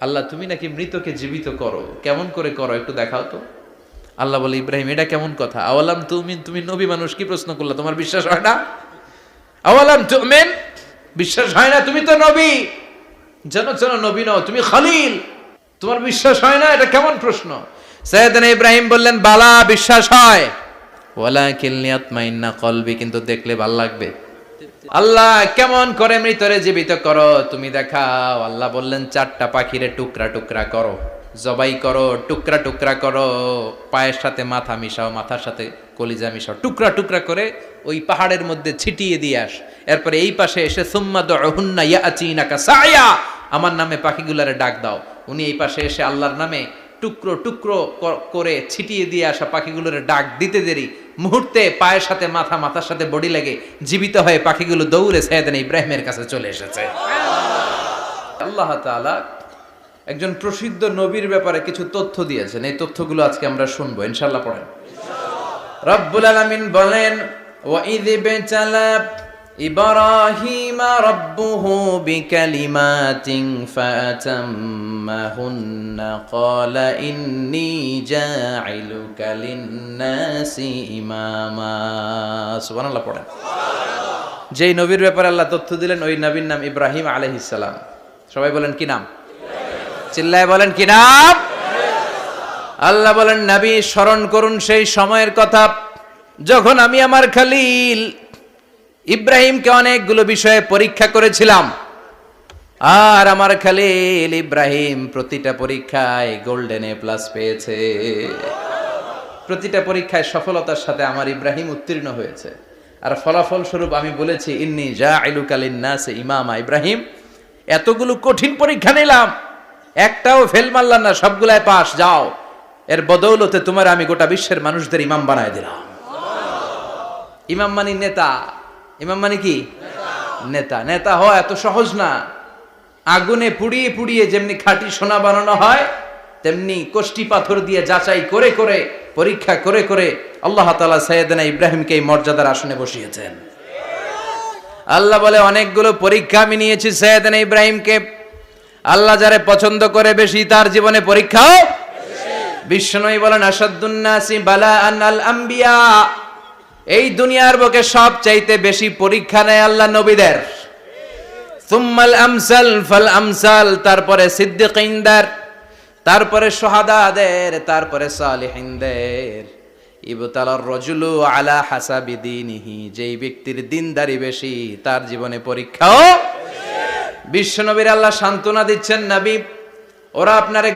আল্লাহ তুমি নাকি মৃতকে জীবিত করো, কেমন করে করো একটু দেখাও তো। আল্লাহ বলে, ইব্রাহিম এটা কেমন কথা? আওয়ালাম তুমিন, তুমি নবী মানুষ কি প্রশ্ন করলা? তোমার বিশ্বাস হয় না? আওয়ালাম তুমিন, বিশ্বাস হয় না? তুমি তো নবী, জানো জানো নবী নও, তুমি খলিল, তোমার বিশ্বাস হয় না? এটা কেমন প্রশ্ন? সাইয়েদনা ইব্রাহিম বললেন, বালা, বিশ্বাস হয়, ওয়ালাকিন লিয়াতমাইন্না কলবি, কিন্তু দেখলে ভাল লাগবে। আল্লাহ কেমন করে মৃতরে জীবিত করো তুমি দেখাও। আল্লাহ বললেন, 4টা পাখিরে টুকরা টুকরা করো, জবাই করো, টুকরা টুকরা করো, পায়ের সাথে মাথা মিশাও, মাথার সাথে কলিজা মিশাও, টুকরা টুকরা করে ওই পাহাড়ের মধ্যে ছিটিয়ে দিয়ে আস। এরপরে এই পাশে এসে সুম্মা দুহুন্না ইয়াতিনাকা সায়া, আমার নামে পাখিগুলারে ডাক দাও। উনি এই পাশে এসে আল্লাহর নামে টুকরো টুকরো করে ছিটিয়ে দিয়ে আসা পাখিগুলোর ডাক দিতে দেরি মুহূর্তে পায়ের সাথে মাথা, মাথার সাথে বডি লাগে জীবিত হয়ে পাখিগুলো দৌড়ে সাইয়েদনা ইব্রাহিমের কাছে চলে এসেছে। আল্লাহ তাআলা একজন প্রসিদ্ধ নবীর ব্যাপারে কিছু তথ্য দিয়েছেন, এই তথ্যগুলো আজকে আমরা শুনবো ইনশাআল্লাহ। পড়েন। রব্বুল আলামিন বলেন, ওয়া ইয বিতালা ইব্রাহিমা রাব্বুহু বিকালিমাতিন ফাতাম্মাহুন্না ক্বালা ইন্নী জাঈলুকা লিন-নাসি ইমামা। সুবহানাল্লাহ পড়েন। যেই নবীর ব্যাপারে আল্লাহ তথ্য দিলেন ওই নবীর নাম ইব্রাহিম আলাইহিস সালাম। সবাই বলেন কি নাম? চিল্লায় বলেন কি নাম? আল্লাহ বলেন, নবী স্মরণ করুন সেই সময়ের কথা যখন আমি আমার খলিল ইব্রাহিমকে অনেকগুলো বিষয়ে পরীক্ষা করেছিলাম, আর আমার খলিল ইব্রাহিম প্রতিটা পরীক্ষায় গোল্ডেন এ প্লাস পেয়েছে। প্রতিটা পরীক্ষায় সফলতার সাথে আমার ইব্রাহিম উত্তীর্ণ হয়েছে। আর ফলাফল স্বরূপ আমি বলেছি, ইন্নী জাঈলুকা লিন-নাসি ইমামা। ইব্রাহিম, এতগুলো কঠিন পরীক্ষা নিলাম, একটাও ফেল মারলাম না, সবগুলাই পাস, যাও। এর বদৌলতে তোমার আমি গোটা বিশ্বের মানুষদের ইমাম বানায় দিলাম। ইমাম মানে নেতা। ইমাম মানে কি? নেতা। নেতা হওয়া এত সহজ না। আগুনে পুড়িয়ে পুড়িয়ে যেমনি খাঁটি সোনা বানানো হয়, তেমনি কষ্টি পাথর দিয়ে যাচাই করে করে, পরীক্ষা করে করে আল্লাহ তাআলা সাইয়েদনা ইব্রাহিমকে এই মর্যাদার আসনে বসিয়েছেন। আল্লাহ বলে, অনেকগুলো পরীক্ষা আমি নিয়েছি সাইয়েদনা ইব্রাহিমকে। আল্লাহ যারে পছন্দ করে বেশি, তার জীবনে পরীক্ষাও বিশ্বনবী বলেন, আসাদ্দুন নাসি বালাআন আল আম্বিয়া। এই দুনিয়ার বুকে সবচাইতে বেশি পরীক্ষা নেয় আল্লাহ নবীদের। সুম্মাল আমসাল ফাল আমসাল, তারপরে সিদ্দিকিনদের, তারপরে শুহাদাদের, তারপরে সালিহিনদের। ইবতালার রাজুলু আলা হাসাবি দীনিহি, যেই ব্যক্তির দিনদারি বেশি তার জীবনে পরীক্ষাও। বিশ্বনবীর আল্লাহ সান্ত্বনা দিচ্ছেন, নবী ওরা আপনারে